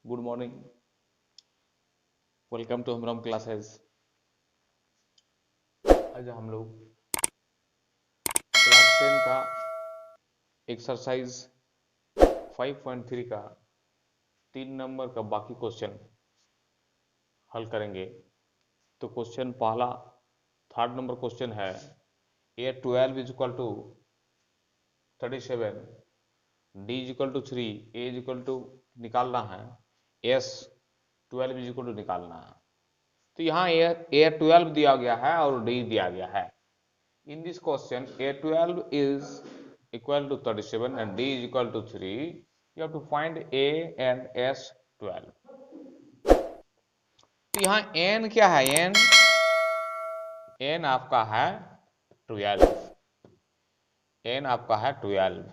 Good morning. Welcome to हमरम classes. आज हम लोग क्लास 10 का एक्सरसाइज 5.3 का 3 नंबर का बाकी क्वेश्चन हल करेंगे। तो क्वेश्चन पहला 3rd नंबर क्वेश्चन है A12 is equal to 37, D is equal to 3, A is equal to निकालना है, S12 इज इक्वल टू निकालना है। तो यहाँ A12 दिया गया है और D दिया गया है। In this question, A12 is equal to 37 and D is equal to 3. You have to find A and S12. तो यहाँ N क्या है? N आपका है 12. N आपका है 12.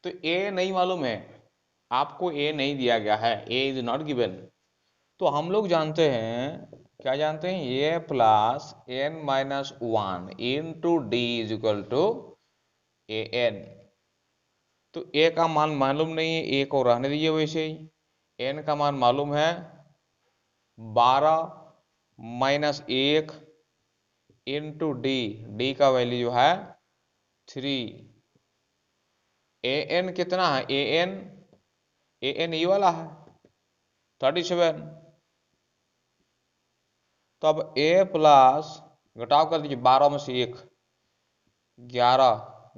तो A नहीं मालूम है, आपको A नहीं दिया गया है, A is not given. तो हम लोग जानते हैं, क्या जानते हैं? A plus N minus 1 into D is equal to AN। तो A का मान मालूम नहीं है, A को रहने दीजिए वैसे ही। N का मान मालूम है 12 माइनस 1 इंटू D का वैल्यू जो है 3। AN कितना है? AN ये वाला है 37। तो अब A प्लस घटाव कर दीजिए, 12 में से 1 11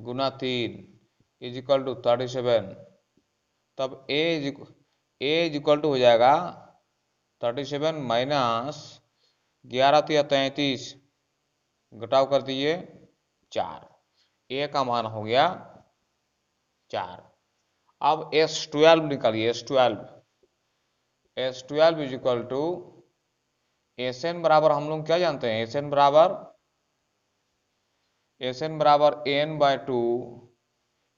गुना 3 इज इक्वल टू 37। तब A इज इक्वल टू हो जाएगा 37 माइनस 11 तो 33, घटाव कर दीजिए 4। A का मान हो गया 4। अब S12 निकालिए। S12 is equal to SN बराबर हम लोग क्या जानते हैं? SN बराबर N/2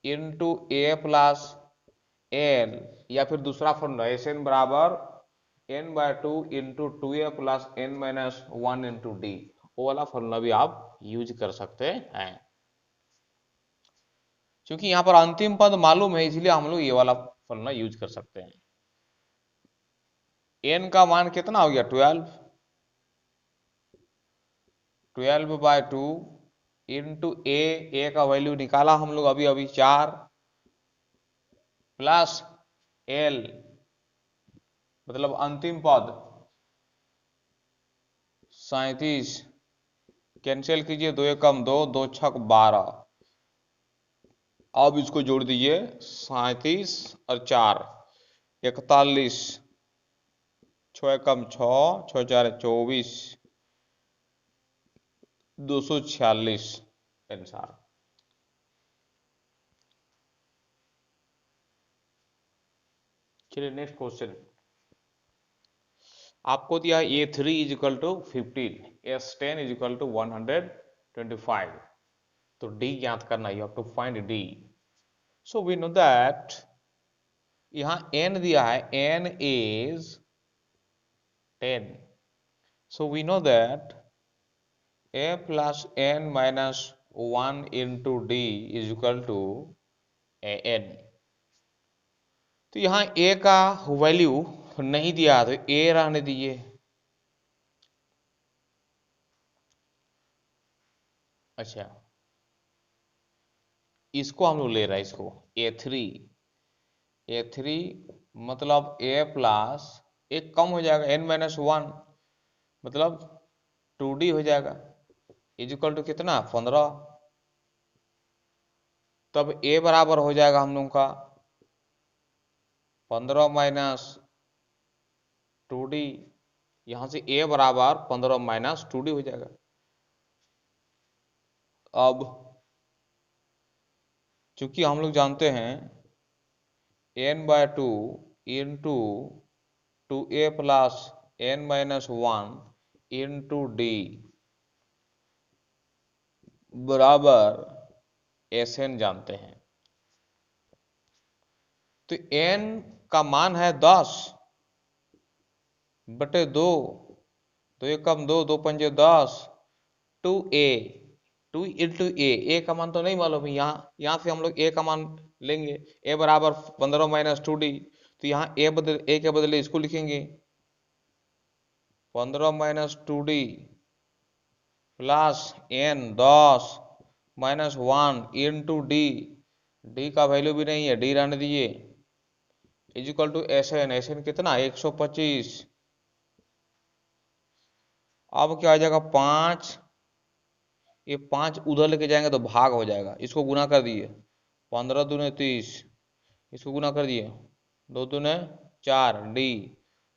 into A plus N, या फिर दूसरा फॉर्मूला SN बराबर N/2 into 2A plus N minus 1 into D। वो वाला फॉर्मूला भी आप यूज कर सकते हैं। क्योंकि यहाँ पर अंतिम पद मालूम है, इसलिए हम लोग ये वाला फॉर्मूला यूज कर सकते हैं। N का मान कितना हो गया? 12/2 इंटू A का वैल्यू निकाला हम लोग अभी 4 प्लस L, मतलब अंतिम पद 37, कैंसिल कीजिए, 2 एकम 2, 2 छक 12। अब इसको जोड़ दीजिए, 37 और 4 41, 6 एकम 6, 6 4 24, 246 आंसर। चलिए नेक्स्ट क्वेश्चन। आपको दिया A3 is equal to 15, S10 is equal to 125। तो D ज्ञात करना, you have to find D। So we know that यहां N दिया है, N is 10। So we know that A plus N minus 1 into D is equal to AN। तो यहां A का value नहीं दिया तो A रहने दीजिए। अच्छा, इसको हम लोग ले रहे हैं, इसको A3 मतलब A प्लस एक कम हो जाएगा, N माइनस 1 मतलब 2D हो जाएगा, इज इक्वल टू कितना? 15। तब A बराबर हो जाएगा हम लोग का 15 माइनस 2D। यहां से A बराबर 15 माइनस 2D हो जाएगा। अब चूंकि हम लोग जानते हैं N/2 into 2A plus N minus 1 into D बराबर SN जानते हैं। तो N का मान है 10/2, 2 एकम 2, 2 पंजे 10, 2A, 2 इंटू A का मान तो नहीं मालूम है, यहाँ से हम लोग A का मान लेंगे। A बराबर 15 माइनस 2D, तो यहाँ ए के बदले इसको लिखेंगे 15 minus 2d plus n 10 minus 1 into D का वैल्यू भी नहीं है, डी रहने दीजिए, is equal to S N कितना 125। अब क्या आ जाएगा 5, ये 5 उधर लेके जाएंगे तो भाग हो जाएगा, इसको गुना कर दिए 15 दूने 30, इसको गुना कर दिए 2 दूने 4 डी,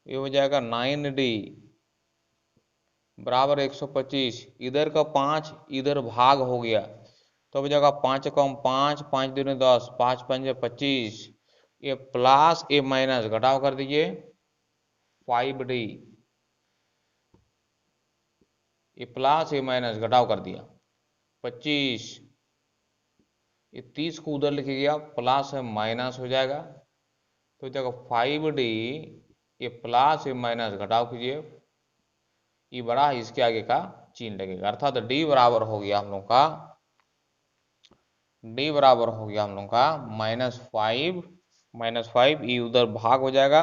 ये हो जाएगा 9d बराबर 125। इधर का 5 इधर भाग हो गया तो हो जाएगा 5 कम 5, 5 दूने 10, 5 5 25, ये प्लस ये माइनस घटाव कर दीजिए 5d, ये प्लस ये माइनस घटाव कर दिया 25, ये 30 को उधर लिखे गया प्लस है माइनस हो जाएगा तो हो जाएगा 5d, ये प्लस ये माइनस घटाव कीजिए, ये बड़ा इसके आगे का चिन्ह लगेगा, अर्थात d बराबर हो गया हम लोग का, d बराबर हो गया हम लोग का -5 ये उधर भाग हो जाएगा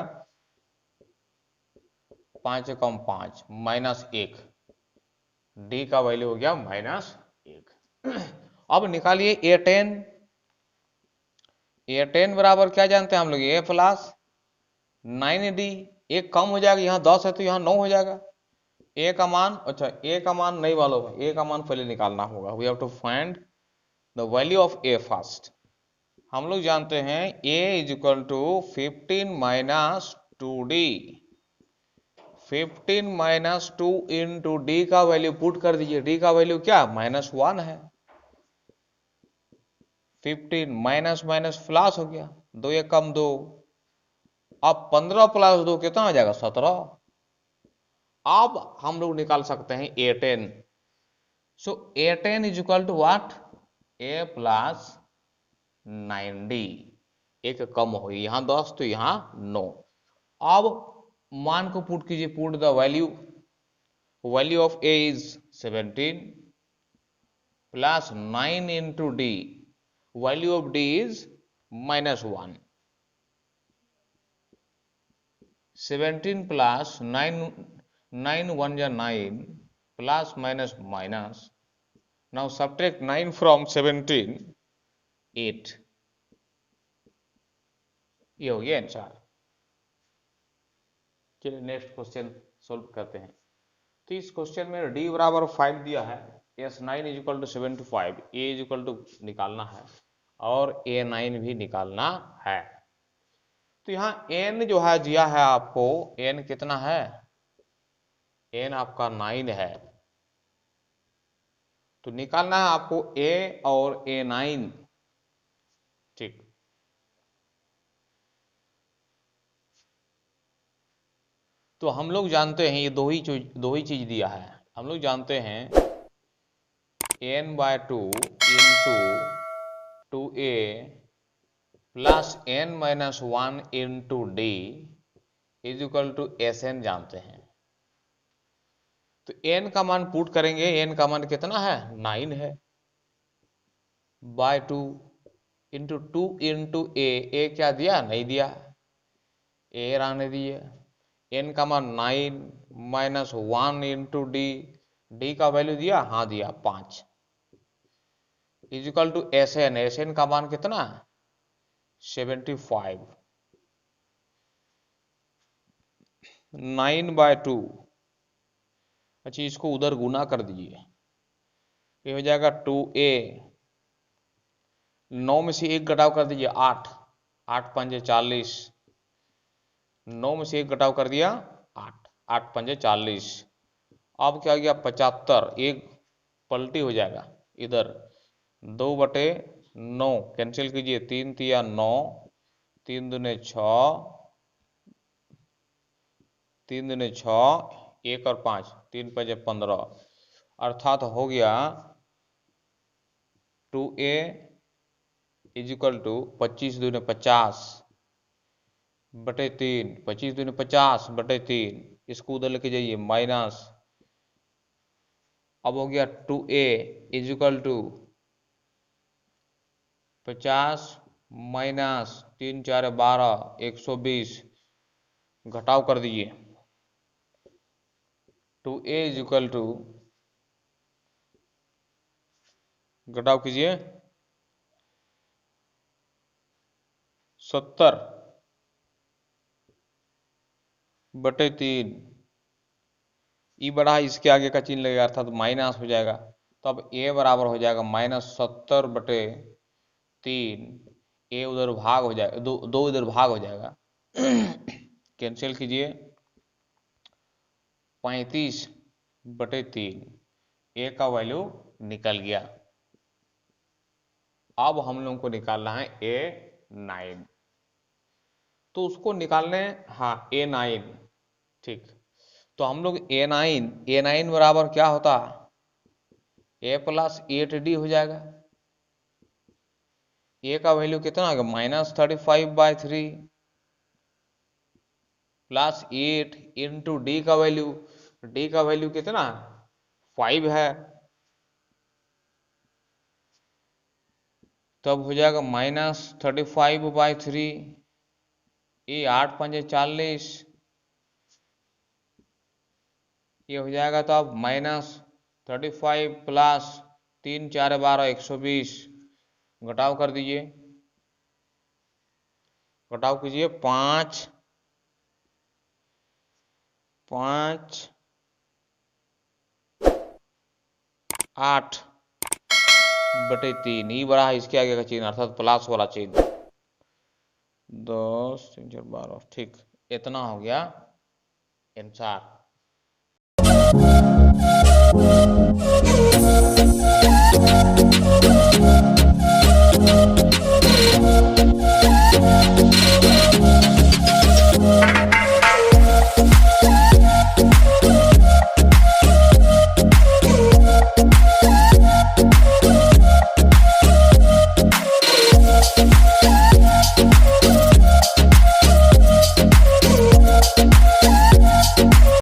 5 कम 5 -1, d का वैल्यू हो गया -1। अब निकालिए A10 बराबर क्या जानते हैं हम लोग, a प्लस 9d, एक कम हो जाएगा, यहाँ 10 है तो यहाँ 9 हो जाएगा, a का मान, अच्छा a का मान नहीं मालूम है, a का मान पहले निकालना होगा, we have to find the value of a first. हम लोग जानते हैं a is equal to 15 minus 2d, 15 minus 2 into D का वैल्यू पुट कर दीजिए, डी का वैल्यू क्या -1 है, 15 माइनस माइनस प्लस हो गया, 2 एक कम 2, अब 15 प्लस 2 कितना हो जाएगा 17। अब हम लोग निकाल सकते हैं A10, so A10 is equal to what, a plus 9d, एक कम हो गई, यहां 10 तो यहां 9। अब मान को पुट कीजिए, put the value of a is 17 plus 9 into D, value of d is -1, 17 plus 9, 9 1 या 9 plus minus minus, now subtract 9 from 17, 8, ये हो गया आंसर। चलिए नेक्स्ट क्वेश्चन सोल्व करते हैं। तो इस क्वेश्चन में d बराबर 5 दिया है, S9 is equal to 75, a is equal to निकालना है और A9 भी निकालना है। तो यहाँ n जो है दिया है आपको, n कितना है, n आपका 9 है, तो निकालना है आपको a और A9, ठीक। तो हम लोग जानते हैं ये दो ही चीज दिया है, हम लोग जानते हैं n/2 into 2a plus n-1 into D is equal to Sn जानते हैं। तो n का मान पुट करेंगे, n का मान कितना है 9 है, बाय 2 इंटू 2 इंटू a क्या दिया, नहीं दिया, a रहने दिए, n का मान 9 माइनस 1 इंटू डी का वैल्यू दिया, हाँ दिया 5, इज इक्वल टू Sn का मान कितना 75, 9/2, अच्छा इसको उधर गुना कर दीजिए, ये हो जाएगा 2a, 9 में से 1 घटाव कर दीजिए 8, 8 पंजे 40, 9 में से 1 घटाव कर दिया 8, 8 पंजे 40, अब क्या गया 75, एक पलटी हो जाएगा इधर, 2/9 कैंसिल कीजिए, 3 तिया 9, 3 दूने 6, 3 दूने 6, 1 और 5, 3 पंजे 15, अर्थात हो गया 2a इज इक्वल टू 25 दूने 50 बटे 3, 25 दूने 50 बटे 3, इसको उधर लेके जाइए माइनस, अब हो गया 2a is equal to 50 minus 3 4 12 120 घटाव कर दीजिए। Two A is equal to, घटाव कीजिए 70/3। ई बड़ा इसके आगे का चिन्ह लगेगा अर्थात माइनस हो जाएगा। तो अब ए बराबर हो जाएगा -70/3। ए उधर भाग हो जाएगा, दो इधर भाग हो जाएगा। कैंसिल कीजिए 35/3। ए का वैल्यू निकल गया। अब हम लोगों को निकालना है A9। तो उसको निकालने, हाँ A9, ठीक। तो हम लोग A9 बराबर क्या होता, A + 8D हो जाएगा। A का वैल्यू कितना होगा -35/3 प्लस 8 इंटू D का वैल्यू कितना 5 है। तब हो जाएगा -35/3। ये 8 5 40, ये हो जाएगा। तो अब -35 प्लस 3 4 12 120 घटाव कर दीजिए। घटाव कीजिए 5 5 8/3। ई बड़ा है इसके आगे का चिन्ह अर्थात प्लस वाला चिन्ह। 10 3 4 12, ठीक। इतना हो गया आंसर।